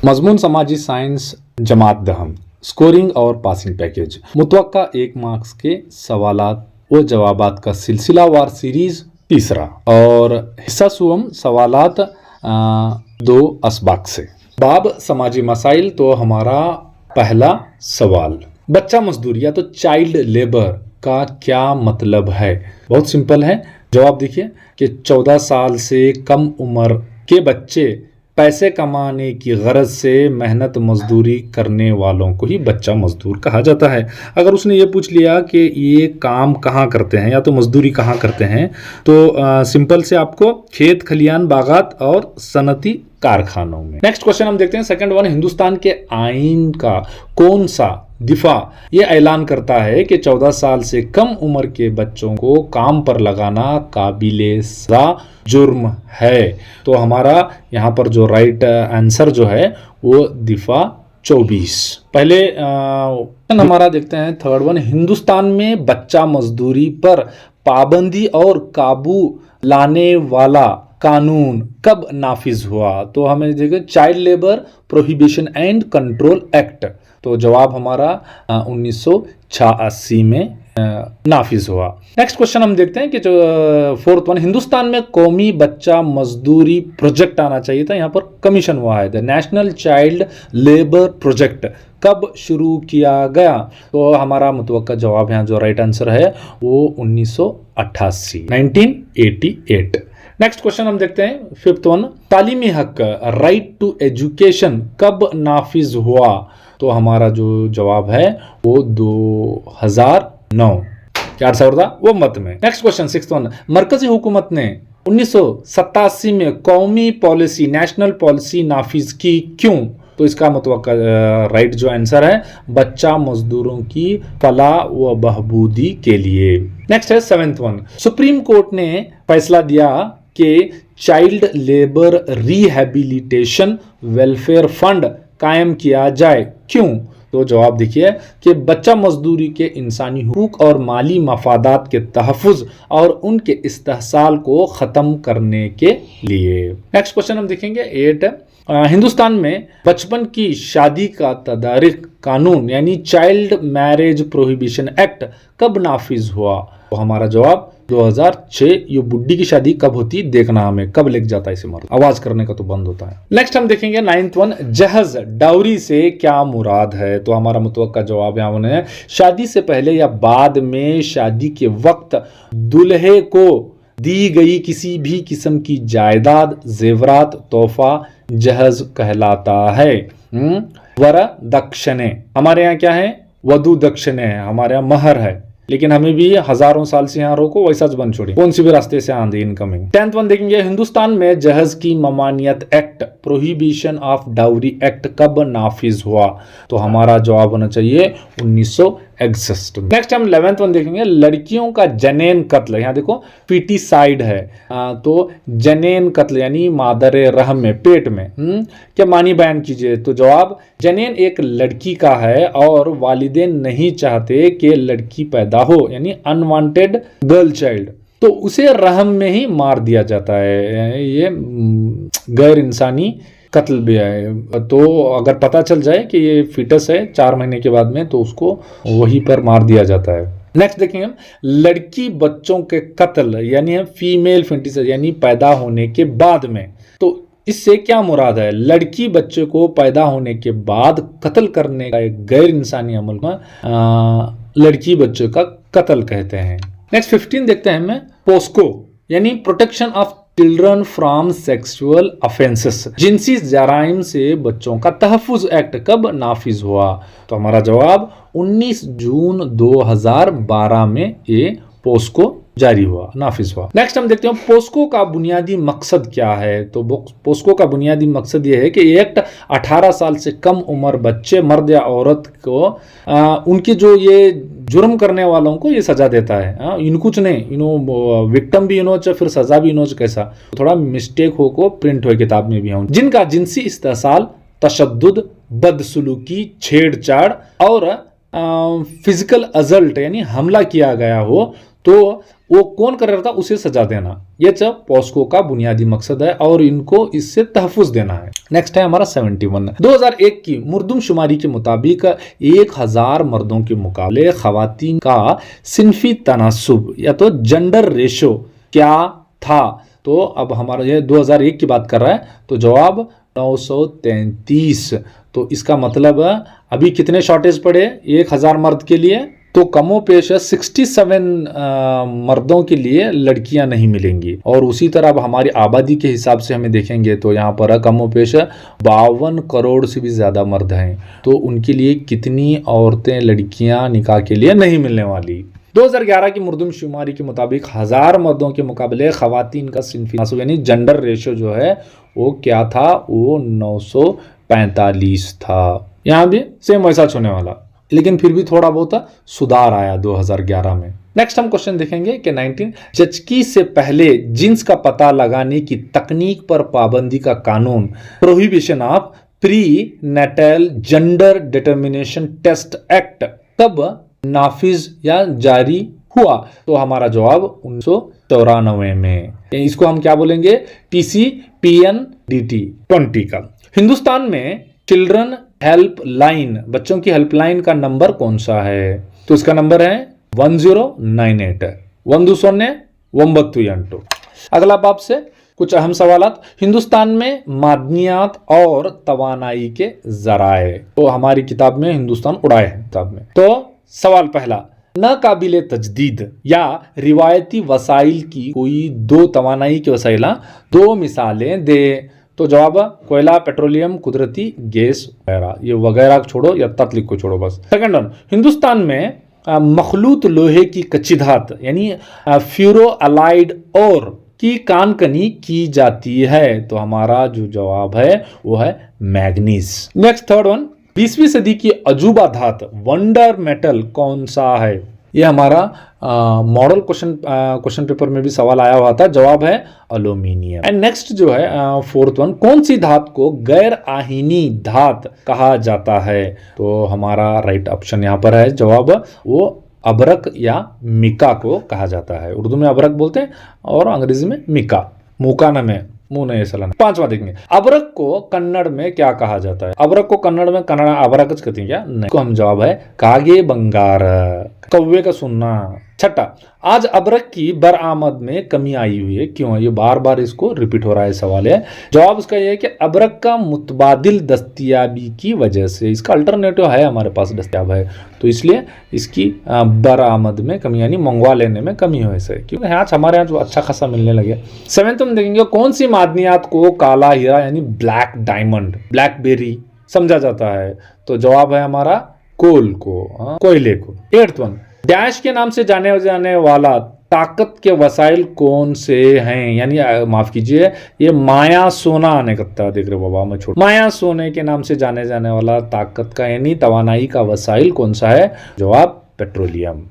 मजमून समाजी साइंस जमात दहम, स्कोरिंग और पासिंग पैकेज, मुतवक्का 1 मार्क्स के सवालात व जवाबात का सिलसिलावार सीरीज तीसरा और हिस्सा सुवम सवालात 2 असबाक से। बाब समाजी मसाइल, तो हमारा पहला सवाल, बच्चा मजदूरी या तो चाइल्ड लेबर का क्या मतलब है? बहुत सिंपल है। जवाब देखिए कि 14 साल से कम उम्र के बच्चे पैसे कमाने की गरज से मेहनत मजदूरी करने वालों को ही बच्चा मजदूर कहा जाता है। अगर उसने ये पूछ लिया कि ये काम कहाँ करते हैं या तो मजदूरी कहाँ करते हैं, तो सिंपल से आपको खेत खलियान बागात और सनती कारखानों में। नेक्स्ट क्वेश्चन हम देखते हैं सेकंड वन, हिंदुस्तान के आईन का कौन सा दिफा ये ऐलान करता है कि 14 साल से कम उम्र के बच्चों को काम पर लगाना काबिले सजा जुर्म है? तो हमारा यहाँ पर जो राइट आंसर जो है वो दिफा 24। पहले हमारा देखते हैं थर्ड वन, हिंदुस्तान में बच्चा मजदूरी पर पाबंदी और काबू लाने वाला कानून कब नाफिज हुआ? तो हमें देखिए child labour prohibition and control act, तो जवाब हमारा 1986 में नाफिज हुआ। नेक्स्ट क्वेश्चन हम देखते हैं कि जो फोर्थ वन, हिंदुस्तान में कौमी बच्चा मजदूरी प्रोजेक्ट आना चाहिए था, यहाँ पर कमीशन हुआ है। The national child labour project कब शुरू किया गया? तो हमारा मुतवक्का जवाब यहाँ जो राइट आंसर है वो 1988। नेक्स्ट क्वेश्चन हम देखते हैं फिफ्थ वन, तालीमी हक राइट टू एजुकेशन कब नाफिज हुआ? तो हमारा जो जवाब है वो 2009 में। नेक्स्ट क्वेश्चन सिक्स्थ वन, मरकजी हुकूमत ने 1987 में कौमी पॉलिसी नेशनल पॉलिसी नाफिज की क्यों? तो इसका मुतवक्का राइट जो आंसर है बच्चा मजदूरों की फलाह व बहबूदी के लिए। नेक्स्ट है सेवेंथ वन, सुप्रीम कोर्ट ने फैसला दिया कि child labour rehabilitation welfare fund कायम किया जाए, क्यों? तो जवाब देखिए कि बच्चा मजदूरी के इंसानी हुकूक और माली मफादात के तहफ़्फ़ुज़ और उनके इस्तेहसाल को ख़त्म करने के लिए। नेक्स्ट क्वेश्चन हम देखेंगे 8, हिंदुस्तान में बचपन की शादी का तदारिक कानून यानी चाइल्ड मैरिज प्रोहिबिशन एक्ट कब नाफिज हुआ? तो हमारा जवाब 2006। ये बुड्ढी की शादी कब होती देखना हमें, कब लेके जाता है इसे मर्द, आवाज करने का तो बंद होता है। नेक्स्ट हम देखेंगे नाइन्थ वन, जहज डाउरी से क्या मुराद है? तो हमारा मुतवक्का जवाब यहाँ है शादी से पहले या बाद में शादी के वक्त दुल्हे को दी गई किसी भी किस्म की जायदाद जेवरात तोहफा जहज कहलाता है। वर दक्षिणे हमारे यहाँ क्या है? वधु दक्षिणे है, हमारे यहाँ महर है, लेकिन हमें भी हजारों साल से यहाँ रोको वैसा बन छोड़ी, कौन सी भी रास्ते से आंधी इनकमिंग। 10th वन देखेंगे, हिंदुस्तान में जहज की ममानियत act prohibition of dowry act कब नाफिज हुआ? तो हमारा जवाब होना चाहिए 1961। नेक्स्ट हम 11th वन देखेंगे, लड़कियों का जनेन कत्ल, यहाँ देखो फीटिसाइड है, तो जनेन कत्ल यानी मादरे रहम में पेट में क्या मानी बयान कीजिए? तो जवाब, जनेन एक लड़की का है और वालिदैन नहीं चाहते कि लड़की पैदा हो यानी अनवांटेड गर्ल चाइल्ड, तो उसे रहम में ही मार दिया जाता है। ये गैर इंसानी कत्ल भी है। तो अगर पता चल जाए कि ये फीटस है 4 महीने के बाद में, तो उसको वहीं पर मार दिया जाता है। नेक्स्ट देखेंगे हम, लड़की बच्चों के कत्ल यानी फीमेल फीटिसाइड यानी पैदा होने के बाद में, तो इससे क्या मुराद है? लड़की बच्चे को पैदा होने के बाद कत्ल करने का एक गैर इंसानी अमल में लड़की बच्चे का कत्ल कहते हैं। नेक्स्ट 15 देखते हैं हमें, पोस्को यानी protection of children from sexual offences, जिनसी जराइम से बच्चों का तहफ़्फ़ुज़ एक्ट कब नाफिज हुआ? तो हमारा जवाब 19 जून 2012 में ये पोस्को जारी हुआ, नाफिज हुआ। नेक्स्ट हम देखते हैं पोस्को का बुनियादी मकसद क्या है? तो पोस्को का बुनियादी मकसद ये है कि एक्ट 18 साल से कम उम्र बच्चे मर्द या औरत को उनके जो ये जुर्म करने वालों को ये सजा देता है। इन कुछ नहीं, इनो विक्टिम भी इनो फिर सजा भी इनो कैसा थोड़ा मिस्टेक हो को प्रिंट हुए किताब में भी हूँ, जिनका जिनसी इस्तेसाल, तशद्दुद, बदसलूकी, छेड़छाड़ और फिजिकल अजल्ट यानी हमला किया गया हो, तो वो कौन कर रहा था, उसे सजा देना। ये पॉस्को का बुनियादी मकसद है और इनको इससे तहफुज देना है। नेक्स्ट है हमारा 71। 2001 की मुर्दमशुमारी के मुताबिक 1000 मर्दों के मुकाबले खवातीन का सिनफी तनासुब या तो जेंडर रेशो क्या था। तो अब हमारा ये 2001 की बात कर रहा है, तो जवाब 933। तो इसका मतलब अभी कितने शॉर्टेज पड़े 1000 मर्द के लिए, तो कमो पेश 67 मर्दों के लिए लड़कियां नहीं मिलेंगी। और उसी तरह अब हमारी आबादी के हिसाब से हमें देखेंगे तो यहाँ पर कमो पेश 52 करोड़ से भी ज़्यादा मर्द हैं, तो उनके लिए कितनी औरतें लड़कियां निकाह के लिए नहीं मिलने वाली। 2011 की मुर्दमशुमारी के मुताबिक 1000 मर्दों के मुकाबले खवातीन का सिनफी तनासुब यानी जेंडर रेशो जो है वो क्या था, वो 945 था। यहाँ भी सेम वैसा होने वाला, लेकिन फिर भी थोड़ा बहुत सुधार आया 2011 में। नेक्स्ट हम क्वेश्चन देखेंगे कि 19 जचकी से पहले जिन्स का पता लगाने की तकनीक पर पाबंदी का कानून prohibition of prenatal gender determination test act कब नाफिज या जारी हुआ। तो हमारा जवाब 1994 में। इसको हम क्या बोलेंगे, TCPNDT 20 का। हिंदुस्तान में चिल्ड्रन हेल्पलाइन, बच्चों की हेल्पलाइन का नंबर कौन सा है, तो इसका नंबर है 1098 1098। अगला बाब से कुछ अहम सवालात। हिंदुस्तान में मादनियात और तवानाई के जराए, तो हमारी किताब में हिंदुस्तान उड़ाए है किताब में। तो सवाल पहला, नाकाबिले तजदीद या रिवायती वसाइल की कोई दो तवानाई के वसाइल, दो मिसालें दे। तो जवाब कोयला, पेट्रोलियम, कुदरती गैस वगैरह। ये वगैरह छोड़ो या तत्लिक को छोड़ो बस। सेकंड वन, हिंदुस्तान में मखलूत लोहे की कच्ची धात यानी फ्यूरो अलाइड और की कानकनी की जाती है। तो हमारा जो जवाब है वो है मैग्नीज। नेक्स्ट थर्ड वन, 20वीं सदी की अजूबा धात वंडर मेटल कौन सा है। ये हमारा मॉडल क्वेश्चन पेपर में भी सवाल आया हुआ था। जवाब है एल्यूमिनियम। एंड नेक्स्ट जो है फोर्थ वन, कौन सी धात को गैर आहीनी धात कहा जाता है। तो हमारा राइट ऑप्शन यहाँ पर है, जवाब वो अबरक या मिका को कहा जाता है। उर्दू में अबरक बोलते हैं और अंग्रेजी में मिका, मुकाना में मुंह नहीं सलाना। पांचवा देखेंगे, अबरक को कन्नड़ में क्या कहा जाता है। अबरक को कन्नड़ में कन्नड़ अबरक कहते हैं क्या, नहीं। को हम जवाब है कागे बंगार, कौवे का सुनना। छठा, आज अबरक की बरामद में कमी आई हुई है, क्यों। ये बार बार इसको रिपीट हो रहा है सवाल है। जवाब उसका यह है कि अबरक का मुतबादिल दस्तियाबी की वजह से, इसका अल्टरनेटिव है हमारे पास दस्तियाब है, तो इसलिए इसकी बरामद में कमी यानी मंगवा लेने में कमी हो ऐसे, क्योंकि आज हमारे यहाँ जो अच्छा खासा मिलने लगे। सेवेंथ हम देखेंगे, कौन सी मादनियात को काला हीरा यानी ब्लैक डायमंड, ब्लैकबेरी समझा जाता है। तो जवाब है हमारा कोल को, कोयले को। एट्थ वन, डैश के नाम से जाने वाला ताकत के वसाइल कौन से हैं, यानी माफ कीजिए ये माया सोना आने का देख रहे बाबा मैं छोड़, माया सोने के नाम से जाने वाला ताकत का यानी तवानाई का वसाइल कौन सा है। जवाब पेट्रोलियम।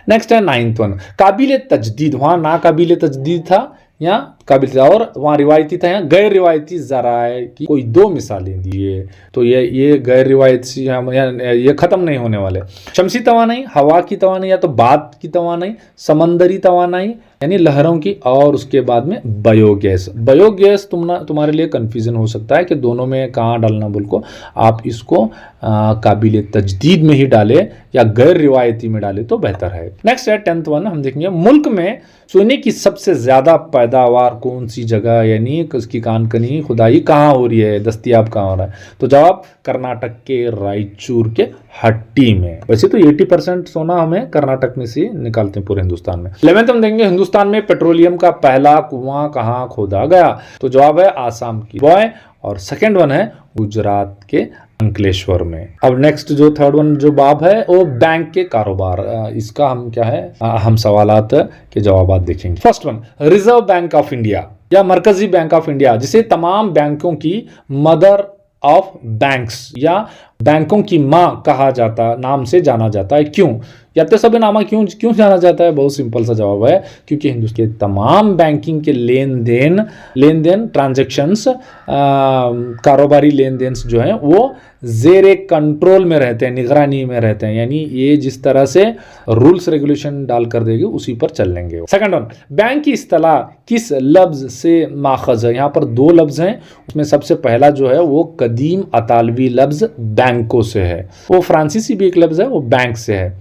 नेक्स्ट है नाइन्थ वन, काबिले तजदीद, वहां ना काबिले तजदीद था या काबिल था, और वहां रिवायती था, यहाँ गैर रिवायती जराए की कोई दो मिसालें दिए। तो ये गैर रिवायती ये खत्म नहीं होने वाले। शमसी तवानाई, हवा की तवानाई या तो बात की तवानाई, समंदरी तवानाई यानी लहरों की, और उसके बाद में बायोगैस। बायोगैस तुम्हारे लिए कंफ्यूजन हो सकता है कि दोनों में कहाँ डालना बोल को, आप इसको काबिले तजदीद में ही डाले या गैर रिवायती में डाले तो बेहतर है। नेक्स्ट है 10th वन, हम देखेंगे मुल्क में सोने की सबसे ज्यादा पैदावार कौन सी जगह यानी उसकी कानकनी खुदाई कहाँ हो रही है, दस्तयाब कहाँ हो रहा है। तो जवाब कर्नाटक के रायचूर के हट्टी में। वैसे तो 80% सोना हमें कर्नाटक में से निकालते हैं पूरे हिंदुस्तान में। 11th हम देंगे, हिंदुस्तान में पेट्रोलियम का पहला कुआं कहाँ खोदा गया। तो जवाब है आसाम की बॉय, और सेकेंड वन है गुजरात के अंकलेश्वर में। अब नेक्स्ट जो थर्ड वन जो बाब है वो बैंक के कारोबार, इसका हम क्या है हम सवालात के जवाब देखेंगे। First one, reserve bank of India या मरकजी बैंक ऑफ इंडिया, जिसे तमाम बैंकों की मदर ऑफ बैंक्स या बैंकों की माँ कहा जाता, नाम से जाना जाता है, क्यों? नामा क्यों जाना जाता है? बहुत सिंपल सा जवाब है, क्योंकि हिंदुस्तान के तमाम बैंकिंग के लेन देन ट्रांजैक्शंस, कारोबारी लेन देन जो हैं वो जेरे कंट्रोल में रहते हैं, निगरानी में रहते हैं। यानी ये जिस तरह से रूल्स रेगुलेशन डाल कर देगी उसी पर चलेंगे। सेकंड वन, बैंक की इस्तिलाह किस लफ्ज से माखज है? यहाँ पर दो लफ्ज हैं, उसमें सबसे पहला जो है वो कदीम अतालवी लफ्ज बैंकों से है, वो फ्रांसीसी भी एक लफ्ज है, वो बैंक से है,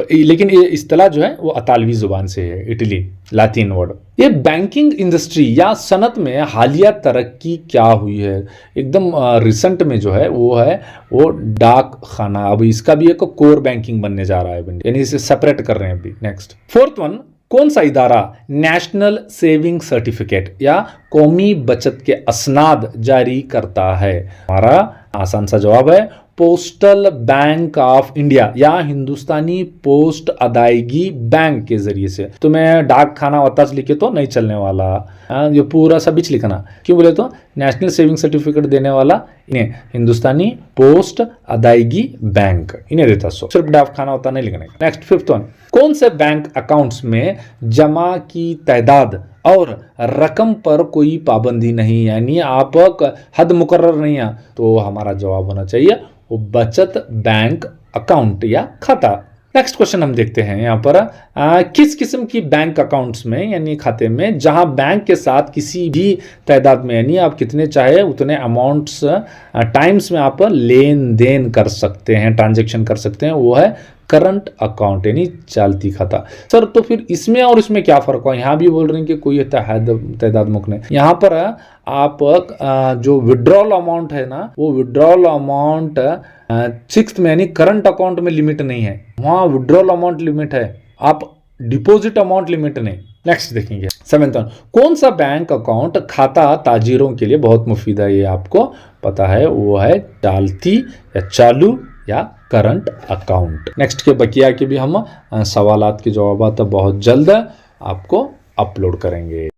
लेकिन ये इस्तिलाह जो है वो अतालवी जुबान से है, इटली लातिन वर्ड। ये बैंकिंग इंडस्ट्री या सनत में हालिया तरक्की क्या हुई है? एकदम रिसेंट में जो है वो डाक खाना, अब इसका भी एक कोर बैंकिंग बनने जा रहा है, यानी इसे सेपरेट कर रहे हैं अभी। नेक्स्ट फोर्थ वन, कौन सा इदारा नेशनल सेविंग सर्टिफिकेट या कौमी बचत के असनाद जारी करता है? हमारा आसान सा जवाब है पोस्टल बैंक ऑफ इंडिया या हिंदुस्तानी पोस्ट अदायगी बैंक के जरिए से। तो मैं डाक खाना वताज लिखे तो नहीं चलने वाला, ये पूरा सब बीच लिखना। क्यों बोले तो नेशनल सेविंग सर्टिफिकेट देने वाला इन्हें हिंदुस्तानी पोस्ट अदायगी बैंक इन्हें देता, सो सिर्फ डाक खाना होता नहीं लिखने। नेक्स्ट फिफ्थ वन, कौन से बैंक अकाउंट्स में जमा की तादाद और रकम पर कोई पाबंदी नहीं, यानी आप हद मुकर्रर नहीं है? तो हमारा जवाब होना चाहिए वो बचत बैंक अकाउंट या खाता। नेक्स्ट क्वेश्चन हम देखते हैं यहाँ पर, किस किस्म की बैंक अकाउंट्स में यानी खाते में जहां बैंक के साथ किसी भी तादाद में यानी आप कितने चाहे उतने अमाउंट्स टाइम्स में आप लेन देन कर सकते हैं, ट्रांजेक्शन कर सकते हैं, वो है करंट अकाउंट यानी चालती खाता। सर तो फिर इसमें और इसमें क्या फर्क हुआ? यहाँ भी बोल रहे हैं कि कोई तादाद मुक्त नहीं। यहाँ पर आप जो विड्रॉल अमाउंट है ना, वो विड्रॉल अमाउंट सिक्स्थ में यानी करंट अकाउंट में लिमिट नहीं है, वहाँ विड्रॉल अमाउंट लिमिट है, आप डिपॉजिट अमाउंट लिमिट नहीं। नेक्स्ट देखेंगे सेवेंथ वन, कौन सा बैंक अकाउंट खाता ताजिरों के लिए बहुत मुफीद है? ये आपको पता है, वो है चालती या चालू या करंट अकाउंट। नेक्स्ट के बकिया के भी हम सवालात के जवाब बहुत जल्द आपको अपलोड करेंगे।